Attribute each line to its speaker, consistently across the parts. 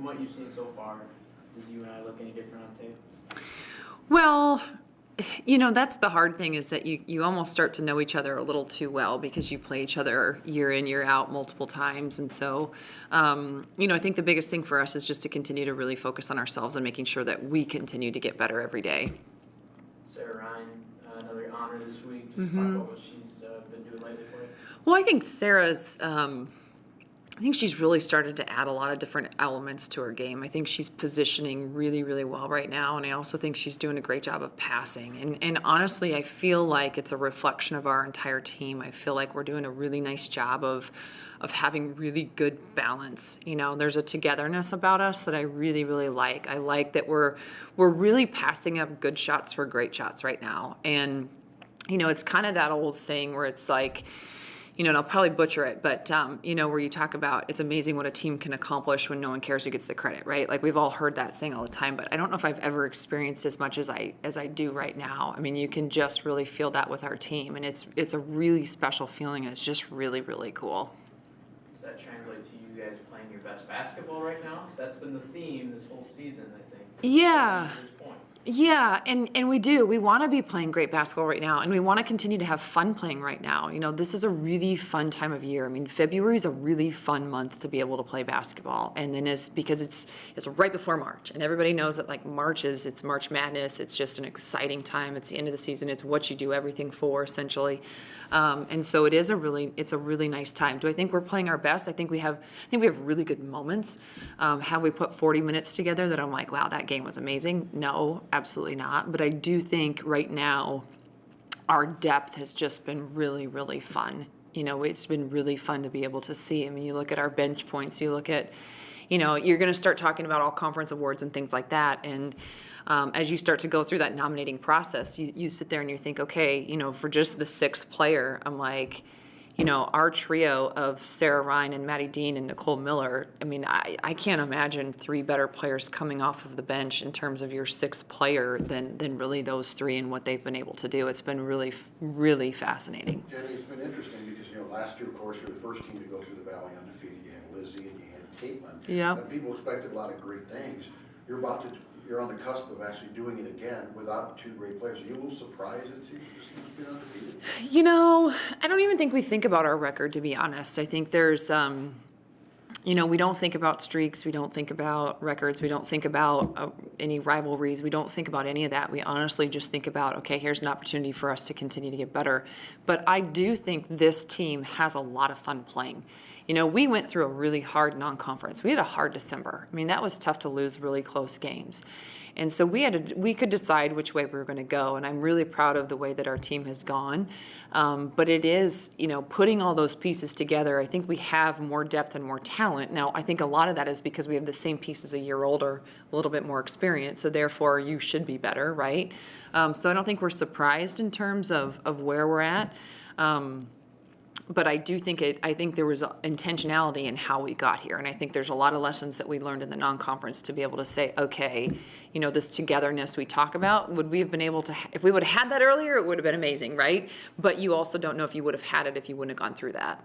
Speaker 1: From what you've seen so far, does you and I look any different on tape?
Speaker 2: Well, that's the hard thing, is that you almost start to know each other a little too well because you play each other year in, year out multiple times. And so, I think the biggest thing for us is just to continue to really focus on ourselves and making sure that we continue to get better every day.
Speaker 1: Sarah Ryan, another honor this week. Just talk about what she's been doing lately for you.
Speaker 2: Well, I think I think she's really started to add a lot of different elements to her game. I think she's positioning really, really well right now, and I also think she's doing a great job of passing. And honestly, I feel like it's a reflection of our entire team. I feel like we're doing a really nice job of having really good balance. There's a togetherness about us that I really, really like. I like that we're really passing up good shots for great shots right now. And it's kind of that old saying where it's like, and I'll probably butcher it, but, where you talk about it's amazing what a team can accomplish when no one cares who gets the credit, right? Like, we've all heard that saying all the time, but I don't know if I've ever experienced as much as I do right now. I mean, you can just really feel that with our team, and it's a really special feeling, and it's just really, really cool.
Speaker 1: Does that translate to you guys playing your best basketball right now? Because that's been the theme this whole season, I think.
Speaker 2: Yeah.
Speaker 1: At this point.
Speaker 2: Yeah, and we do. We want to be playing great basketball right now, and we want to continue to have fun playing right now. This is a really fun time of year. I mean, February is a really fun month to be able to play basketball, and then because it's right before March, and everybody knows that like it's March Madness. It's just an exciting time. It's the end of the season. It's what you do everything for, essentially. And so it's a really nice time. Do I think we're playing our best? I think we have really good moments. Have we put 40 minutes together that I'm like, wow, that game was amazing? No, absolutely not. But I do think right now our depth has just been really, really fun. It's been really fun to be able to see. I mean, you look at our bench points, you look at, you're going to start talking about all conference awards and things like that. And as you start to go through that nominating process, you sit there and you think, okay, for just the sixth player, I'm like, our trio of Sarah Ryan and Maddie Dean and Nicole Miller, I mean, I can't imagine three better players coming off of the bench in terms of your sixth player than really those three and what they've been able to do. It's been really, really fascinating.
Speaker 3: Jennie, it's been interesting because, last year, of course, you're the first team to go through the Valley undefeated. You had Lizzie and you had Caitlin.
Speaker 2: Yeah.
Speaker 3: People expected a lot of great things. You're on the cusp of actually doing it again without two great players. Are you a little surprised that this team's been undefeated?
Speaker 2: I don't even think we think about our record, to be honest. I think there's, we don't think about streaks. We don't think about records. We don't think about any rivalries. We don't think about any of that. We honestly just think about, okay, here's an opportunity for us to continue to get better. But I do think this team has a lot of fun playing. We went through a really hard non-conference. We had a hard December. I mean, that was tough to lose really close games. And so we could decide which way we were going to go, and I'm really proud of the way that our team has gone. But it is, putting all those pieces together, I think we have more depth and more talent. Now, I think a lot of that is because we have the same pieces a year older, a little bit more experience, so therefore you should be better, right? So I don't think we're surprised in terms of where we're at. But I do think I think there was intentionality in how we got here, and I think there's a lot of lessons that we learned in the non-conference to be able to say, okay, this togetherness we talk about, would we have been able to, if we would have had that earlier, it would have been amazing, right? But you also don't know if you would have had it if you wouldn't have gone through that.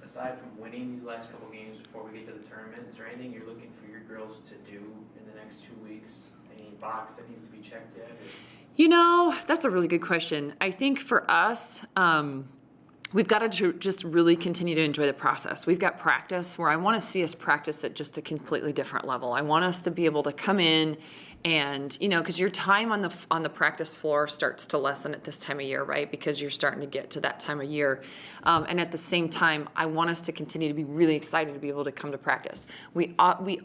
Speaker 1: Aside from winning these last couple games before we get to the tournament, is there anything you're looking for your girls to do in the next 2 weeks? Any box that needs to be checked yet?
Speaker 2: That's a really good question. I think for us, we've got to just really continue to enjoy the process. We've got practice where I want to see us practice at just a completely different level. I want us to be able to come in and, because your time on the practice floor starts to lessen at this time of year, right? Because you're starting to get to that time of year. And at the same time, I want us to continue to be really excited to be able to come to practice. We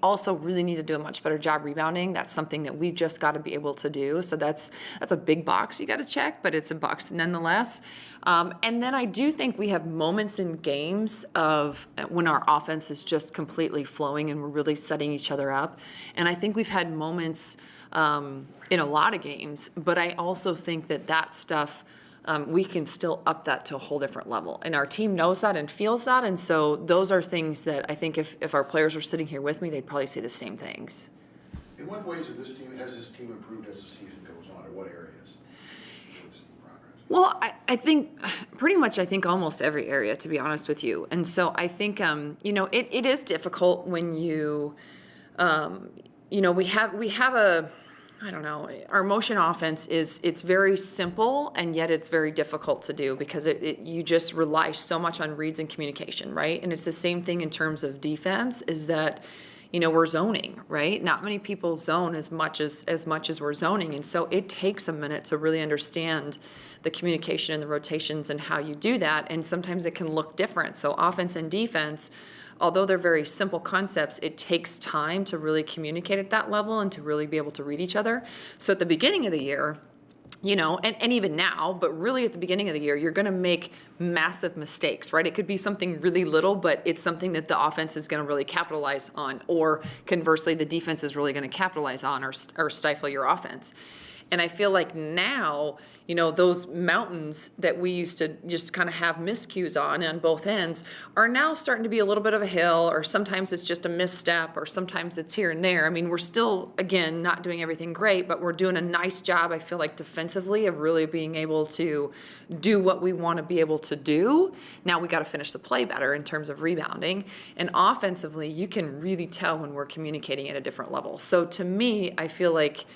Speaker 2: also really need to do a much better job rebounding. That's something that we've just got to be able to do. So that's a big box you got to check, but it's a box nonetheless. And then I do think we have moments in games of when our offense is just completely flowing and we're really setting each other up. And I think we've had moments in a lot of games, but I also think that stuff, we can still up that to a whole different level. And our team knows that and feels that. And so those are things that I think if our players were sitting here with me, they'd probably say the same things.
Speaker 3: In what ways has this team improved as the season goes on, or what areas? Progress?
Speaker 2: Well, I think pretty much, I think almost every area, to be honest with you. And so I think, it is difficult when we have I don't know, our motion offense it's very simple, and yet it's very difficult to do because you just rely so much on reads and communication, right? And it's the same thing in terms of defense, is that, we're zoning, right? Not many people zone as much as we're zoning. And so it takes a minute to really understand the communication and the rotations and how you do that. And sometimes it can look different. So offense and defense, although they're very simple concepts, it takes time to really communicate at that level and to really be able to read each other. So at the beginning of the year, and even now, but really at the beginning of the year, you're going to make massive mistakes, right? It could be something really little, but it's something that the offense is going to really capitalize on, or conversely, the defense is really going to capitalize on or stifle your offense. And I feel like now, those mountains that we used to just kind of have miscues on both ends are now starting to be a little bit of a hill, or sometimes it's just a misstep, or sometimes it's here and there. I mean, we're still, again, not doing everything great, but we're doing a nice job, I feel like, defensively of really being able to do what we want to be able to do. Now we got to finish the play better in terms of rebounding. And offensively, you can really tell when we're communicating at a different level. So to me, I feel like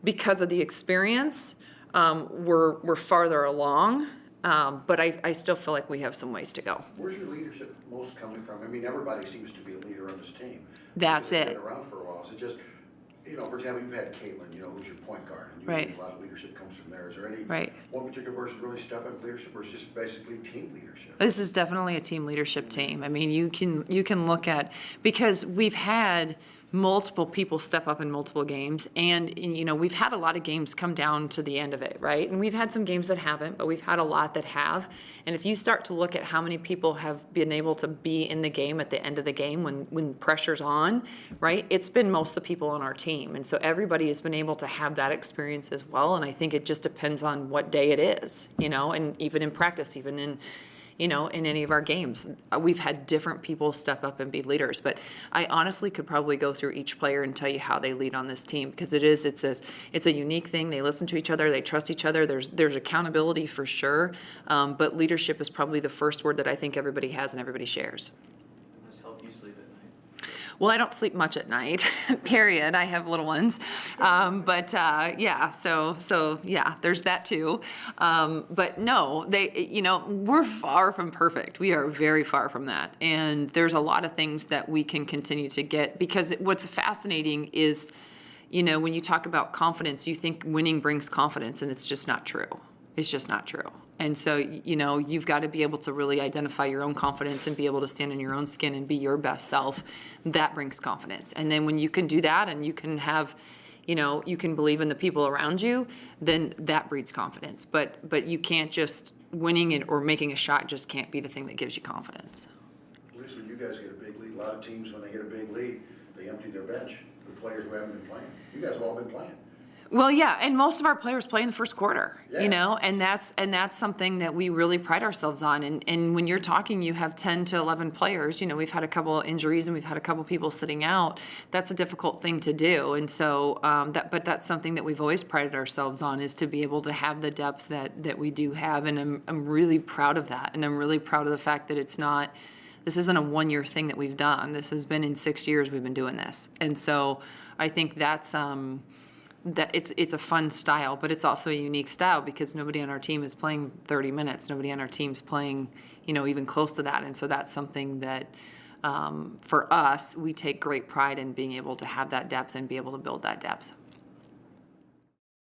Speaker 2: because of the experience, we're farther along, but I still feel like we have some ways to go.
Speaker 3: Where's your leadership most coming from? I mean, everybody seems to be a leader on this team.
Speaker 2: That's
Speaker 3: They've
Speaker 2: it.
Speaker 3: been around for a while. So just, for example, you've had Caitlin, who's your point guard, and
Speaker 2: Right.
Speaker 3: a lot of leadership comes from there. Is there any
Speaker 2: Right.
Speaker 3: one particular person really step up leadership, or is it just basically team leadership?
Speaker 2: This is definitely a team leadership team. I mean, you can look at, because we've had multiple people step up in multiple games, and we've had a lot of games come down to the end of it, right? And we've had some games that haven't, but we've had a lot that have. And if you start to look at how many people have been able to be in the game at the end of the game when pressure's on, right? It's been most of the people on our team. And so everybody has been able to have that experience as well. And I think it just depends on what day it is, and even in practice, even in any of our games. We've had different people step up and be leaders, but I honestly could probably go through each player and tell you how they lead on this team, because it's a unique thing. They listen to each other, they trust each other. There's accountability for sure, but leadership is probably the first word that I think everybody has and everybody shares.
Speaker 1: Must help you sleep at night.
Speaker 2: Well, I don't sleep much at night, period. I have little ones. So yeah, there's that too. But no, we're far from perfect. We are very far from that. And there's a lot of things that we can continue to get, because what's fascinating is, when you talk about confidence, you think winning brings confidence, and it's just not true. It's just not true. And so, you've got to be able to really identify your own confidence and be able to stand in your own skin and be your best self. That brings confidence. And then when you can do that, and you can have, you can believe in the people around you, then that breeds confidence. But you can't just winning it or making a shot just can't be the thing that gives you confidence.
Speaker 3: At least when you guys get a big lead, a lot of teams, when they get a big lead, they empty their bench. The players who haven't been playing. You guys have all been playing.
Speaker 2: Well, yeah, and most of our players play in the first quarter,
Speaker 3: Yeah.
Speaker 2: and that's something that we really pride ourselves on. And when you're talking, you have 10 to 11 players. We've had a couple of injuries and we've had a couple people sitting out. That's a difficult thing to do, and so but that's something that we've always prided ourselves on, is to be able to have the depth that we do have, and I'm really proud of that, and I'm really proud of the fact that this isn't a one-year thing that we've done. This has been in 6 years we've been doing this, and so I think that's that it's a fun style, but it's also a unique style, because nobody on our team is playing 30 minutes. Nobody on our team's playing, even close to that. And so that's something that, for us, we take great pride in being able to have that depth and be able to build that depth.